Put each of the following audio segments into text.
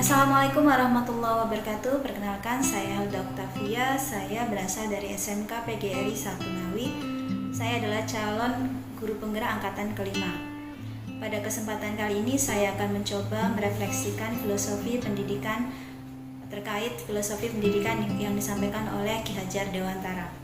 Assalamualaikum warahmatullahi wabarakatuh. Perkenalkan, saya Helda Octavia. Saya berasal dari SMK PGRI 1 Ngawi. Saya adalah calon guru penggerak angkatan kelima. Pada kesempatan kali ini saya akan mencoba merefleksikan filosofi pendidikan terkait filosofi pendidikan yang disampaikan oleh Ki Hajar Dewantara.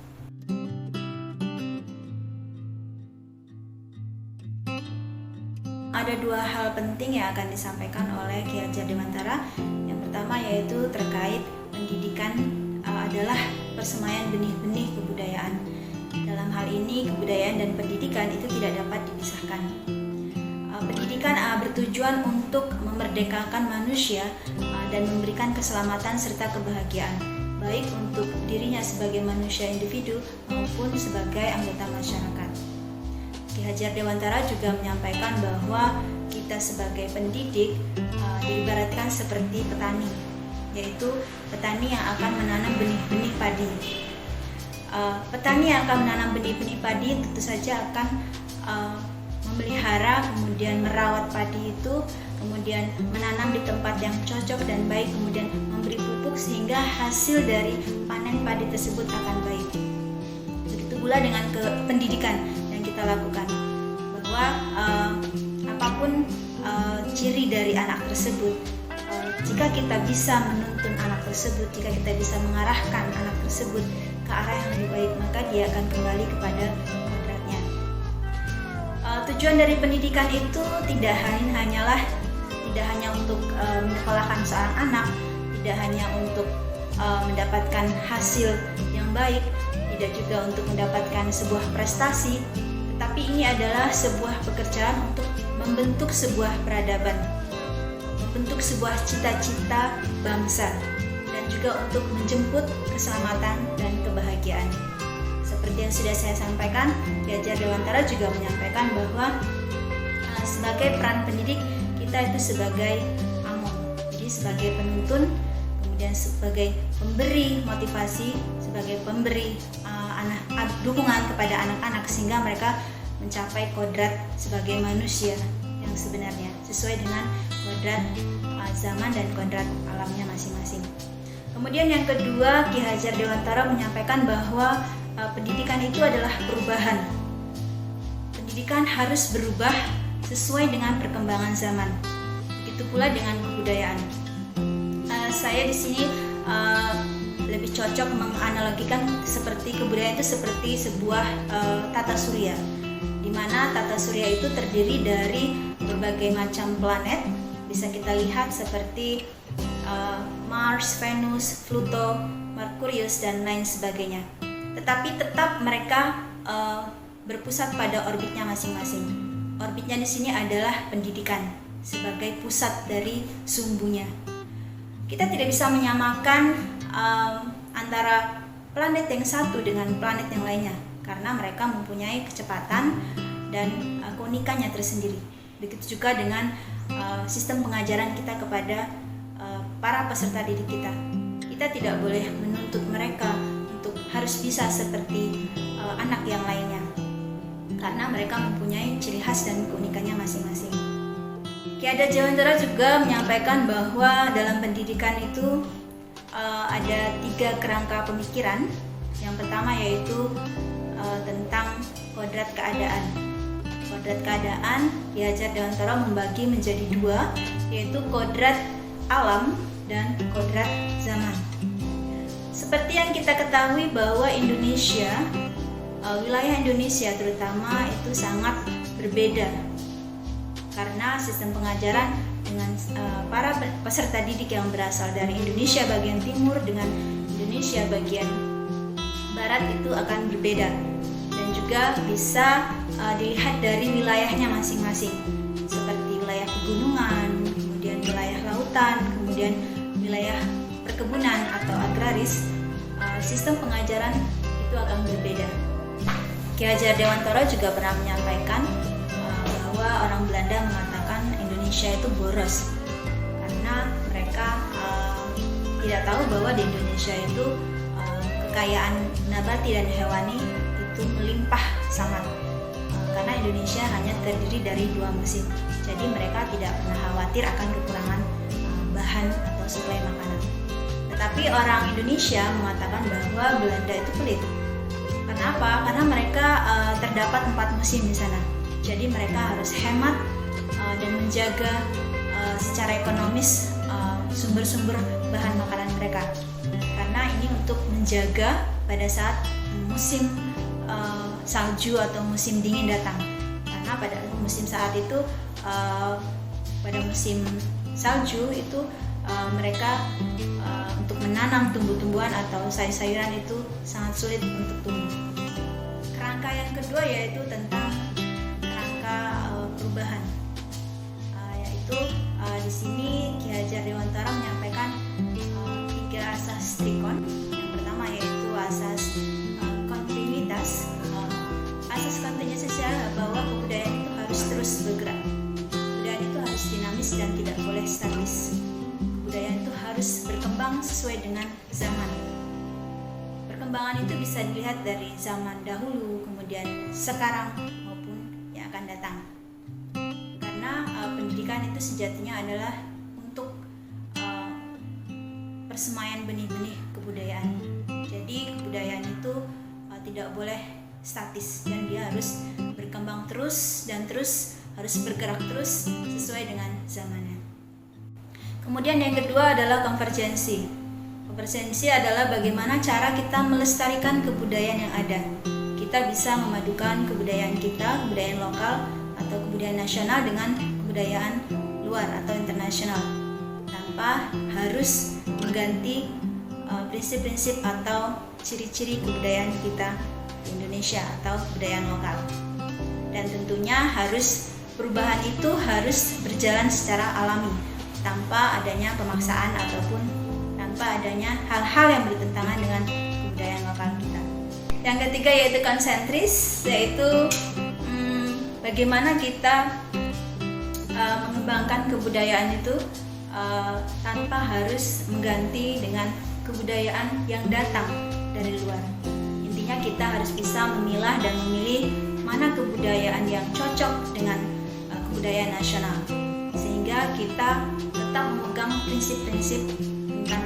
Ada dua hal penting yang akan disampaikan oleh Ki Hajar Dewantara. Yang pertama yaitu terkait pendidikan adalah persemaian benih-benih kebudayaan. Dalam hal ini kebudayaan dan pendidikan itu tidak dapat dipisahkan. Pendidikan bertujuan untuk memerdekakan manusia dan memberikan keselamatan serta kebahagiaan, baik untuk dirinya sebagai manusia individu maupun sebagai anggota masyarakat. Ki Hajar Dewantara juga menyampaikan bahwa kita sebagai pendidik diibaratkan seperti petani, yaitu petani yang akan menanam benih-benih padi. Petani yang akan menanam benih-benih padi tentu saja akan memelihara, kemudian merawat padi itu, kemudian menanam di tempat yang cocok dan baik, kemudian memberi pupuk sehingga hasil dari panen padi tersebut akan baik. Begitu pula dengan pendidikan yang kita lakukan, bahwa apapun ciri dari anak tersebut, jika kita bisa menuntun anak tersebut, jika kita bisa mengarahkan anak tersebut ke arah yang lebih baik, maka dia akan kembali kepada kodratnya. Tujuan dari pendidikan itu tidak hanya untuk menyekolahkan seorang anak, tidak hanya untuk mendapatkan hasil yang baik, tidak juga untuk mendapatkan sebuah prestasi, tetapi ini adalah sebuah pekerjaan untuk membentuk sebuah peradaban, membentuk sebuah cita-cita bangsa, dan juga untuk menjemput keselamatan dan kebahagiaan. Seperti yang sudah saya sampaikan, Ki Hajar Dewantara juga menyampaikan bahwa sebagai peran pendidik, kita itu sebagai among, jadi sebagai penuntun, kemudian sebagai pemberi motivasi, sebagai pemberi dukungan kepada anak-anak sehingga mereka mencapai kodrat sebagai manusia yang sebenarnya sesuai dengan kodrat zaman dan kodrat alamnya masing-masing. Kemudian yang kedua, Ki Hajar Dewantara menyampaikan bahwa pendidikan itu adalah perubahan. Pendidikan harus berubah sesuai dengan perkembangan zaman. Begitu pula dengan kebudayaan. Saya di sini lebih cocok menganalogikan seperti kebudayaan itu seperti sebuah tata surya, di mana tata surya itu terdiri dari berbagai macam planet. Bisa kita lihat seperti Mars, Venus, Pluto, Merkurius dan lain sebagainya. Tetapi tetap mereka berpusat pada orbitnya masing-masing. Orbitnya di sini adalah pendidikan sebagai pusat dari sumbunya. Kita tidak bisa menyamakan antara planet yang satu dengan planet yang lainnya karena mereka mempunyai kecepatan dan keunikannya tersendiri. Begitu juga dengan sistem pengajaran kita kepada para peserta didik kita. Kita tidak boleh menuntut mereka untuk harus bisa seperti anak yang lainnya karena mereka mempunyai ciri khas dan keunikannya masing-masing. Ki Hajar Dewantara juga menyampaikan bahwa dalam pendidikan itu ada 3 kerangka pemikiran. Yang pertama yaitu tentang kodrat keadaan. Kodrat keadaan Ki Hajar Dewantara membagi menjadi 2, yaitu kodrat alam dan kodrat zaman. Seperti yang kita ketahui bahwa Indonesia, wilayah Indonesia terutama itu sangat berbeda karena sistem pengajaran dengan para peserta didik yang berasal dari Indonesia bagian timur dengan Indonesia bagian barat itu akan berbeda, dan juga bisa dilihat dari wilayahnya masing-masing, seperti wilayah pegunungan, kemudian wilayah lautan, kemudian wilayah perkebunan atau agraris. Sistem pengajaran itu akan berbeda. Ki Hajar Dewantara juga pernah menyampaikan bahwa orang Belanda mengatakan Indonesia itu boros karena mereka tidak tahu bahwa di Indonesia itu kekayaan nabati dan hewani itu melimpah sangat, karena Indonesia hanya terdiri dari 2 musim, jadi mereka tidak pernah khawatir akan kekurangan bahan mensuplai makanan. Tetapi orang Indonesia mengatakan bahwa Belanda itu pelit. Kenapa? Karena mereka terdapat 4 musim di sana. Jadi mereka harus hemat dan menjaga secara ekonomis sumber-sumber bahan makanan mereka. Karena ini untuk menjaga pada saat musim salju atau musim dingin datang. Karena pada musim saat itu, pada musim salju itu mereka untuk menanam tumbuh-tumbuhan atau sayur-sayuran itu sangat sulit untuk tumbuh. Kerangka yang kedua yaitu tentang kerangka perubahan, yaitu di sini Ki Hajar Dewantara menyampaikan 3 asas trikon. Yang pertama yaitu asas kontinuitas. Asas kontinuitas adalah bahwa kebudayaan itu harus terus bergerak. Kebudayaan itu harus dinamis dan tidak boleh statis. Kebudayaan itu harus berkembang sesuai dengan zaman. Perkembangan itu bisa dilihat dari zaman dahulu, kemudian sekarang maupun yang akan datang. Karena pendidikan itu sejatinya adalah untuk persemaian benih-benih kebudayaan. Jadi kebudayaan itu tidak boleh statis dan dia harus berkembang terus dan terus harus bergerak terus sesuai dengan zamannya. Kemudian yang kedua adalah konvergensi. Konvergensi adalah bagaimana cara kita melestarikan kebudayaan yang ada. Kita bisa memadukan kebudayaan kita, kebudayaan lokal atau kebudayaan nasional dengan kebudayaan luar atau internasional, tanpa harus mengganti prinsip-prinsip atau ciri-ciri kebudayaan kita di Indonesia atau kebudayaan lokal. Dan tentunya perubahan itu harus berjalan secara alami, tanpa adanya pemaksaan ataupun tanpa adanya hal-hal yang bertentangan dengan kebudayaan lokal kita. Yang ketiga yaitu konsentris, yaitu bagaimana kita mengembangkan kebudayaan itu tanpa harus mengganti dengan kebudayaan yang datang dari luar. Intinya kita harus bisa memilah dan memilih mana kebudayaan yang cocok dengan kebudayaan nasional, sehingga kita tetap memegang prinsip-prinsip tentang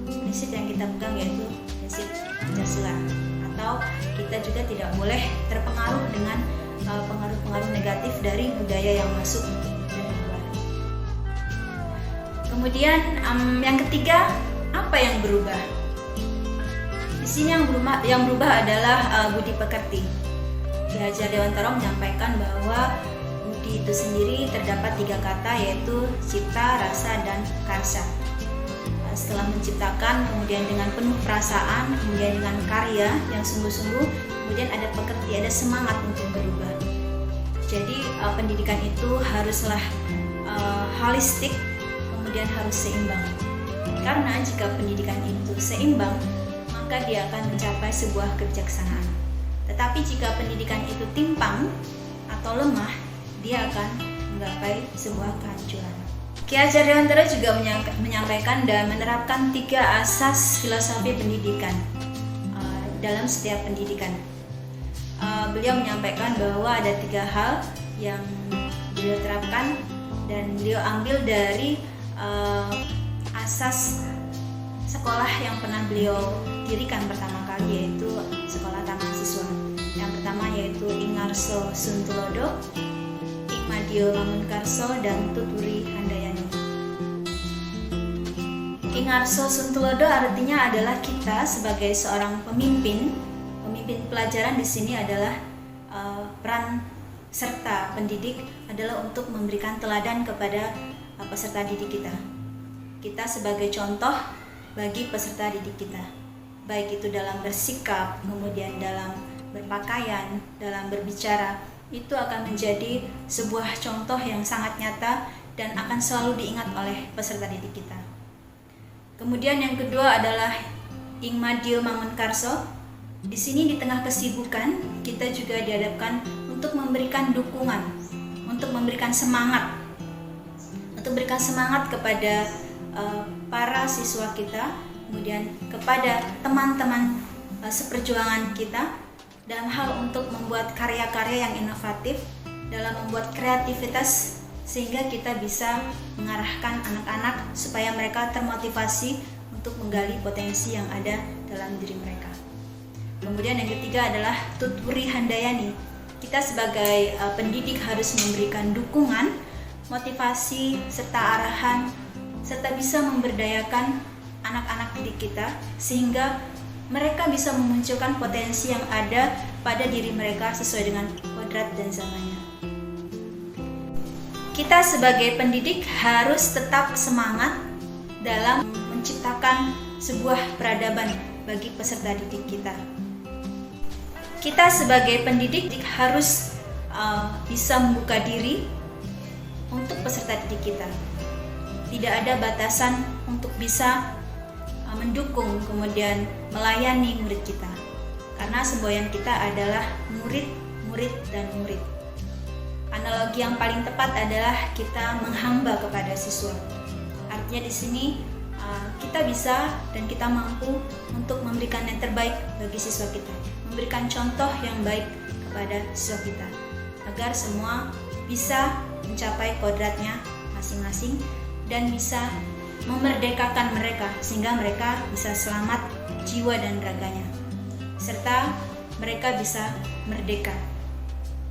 prinsip yang kita pegang, yaitu prinsip Pancasila. Atau kita juga tidak boleh terpengaruh dengan pengaruh-pengaruh negatif dari budaya yang masuk dari luar. Kemudian yang ketiga, apa yang berubah? Di sini yang berubah adalah budi pekerti. Ki Hajar Dewantara menyampaikan bahwa budi itu sendiri terdapat 3 kata, yaitu cipta, rasa, dan karsa. Setelah menciptakan, kemudian dengan penuh perasaan, kemudian dengan karya yang sungguh-sungguh, kemudian ada pekerti, ada semangat untuk berubah. Jadi pendidikan itu haruslah holistik, kemudian harus seimbang. Karena jika pendidikan itu seimbang, maka dia akan mencapai sebuah kebijaksanaan. Tetapi jika pendidikan itu timpang atau lemah, dia akan menggapai sebuah kehancuran. Ki Hajar Dewantara juga menyampaikan dan menerapkan 3 asas filosofi pendidikan dalam setiap pendidikan. Beliau menyampaikan bahwa ada 3 hal yang beliau terapkan dan beliau ambil dari asas sekolah yang pernah beliau dirikan pertama kali, yaitu sekolah taman siswa. Yang pertama yaitu Ingarso Suntulodo, Ikmadio Mangunkarso, dan Tuturi Handayani. Ingarso Suntulodo artinya adalah kita sebagai seorang pemimpin pelajaran di sini adalah peran serta pendidik adalah untuk memberikan teladan kepada peserta didik kita. Kita sebagai contoh bagi peserta didik kita, baik itu dalam bersikap, kemudian dalam berpakaian, dalam berbicara, itu akan menjadi sebuah contoh yang sangat nyata dan akan selalu diingat oleh peserta didik kita. Kemudian yang kedua adalah Ikmadio Mangunkarso. Di sini di tengah kesibukan, kita juga dihadapkan untuk memberikan dukungan, untuk memberikan semangat, kepada para siswa kita, kemudian kepada teman-teman seperjuangan kita dalam hal untuk membuat karya-karya yang inovatif, dalam membuat kreativitas sehingga kita bisa mengarahkan anak-anak supaya mereka termotivasi untuk menggali potensi yang ada dalam diri mereka. Kemudian yang ketiga adalah Tutwuri Handayani. Kita sebagai pendidik harus memberikan dukungan, motivasi, serta arahan, serta bisa memberdayakan anak-anak didik kita sehingga mereka bisa memunculkan potensi yang ada pada diri mereka sesuai dengan kodrat dan zamannya. Kita sebagai pendidik harus tetap semangat dalam menciptakan sebuah peradaban bagi peserta didik kita. Kita sebagai pendidik harus bisa membuka diri untuk peserta didik kita. Tidak ada batasan untuk bisa mendukung kemudian melayani murid kita, karena semboyan kita adalah murid, murid, dan murid. Analogi yang paling tepat adalah kita menghamba kepada siswa. Artinya di sini kita bisa dan kita mampu untuk memberikan yang terbaik bagi siswa kita, memberikan contoh yang baik kepada siswa kita, agar semua bisa mencapai kodratnya masing-masing dan bisa memerdekakan mereka sehingga mereka bisa selamat jiwa dan raganya, serta mereka bisa merdeka,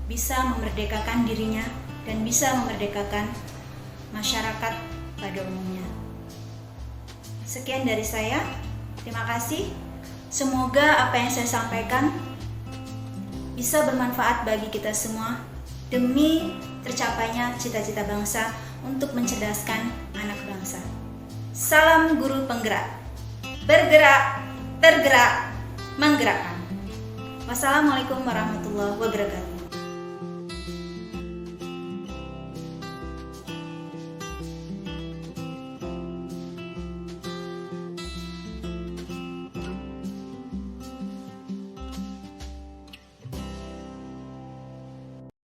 bisa memerdekakan dirinya dan bisa memerdekakan masyarakat pada umumnya. Sekian dari saya, terima kasih. Semoga apa yang saya sampaikan bisa bermanfaat bagi kita semua demi tercapainya cita-cita bangsa untuk mencerdaskan anak bangsa. Salam guru penggerak, bergerak, tergerak, menggerakkan. Wassalamualaikum warahmatullahi wabarakatuh.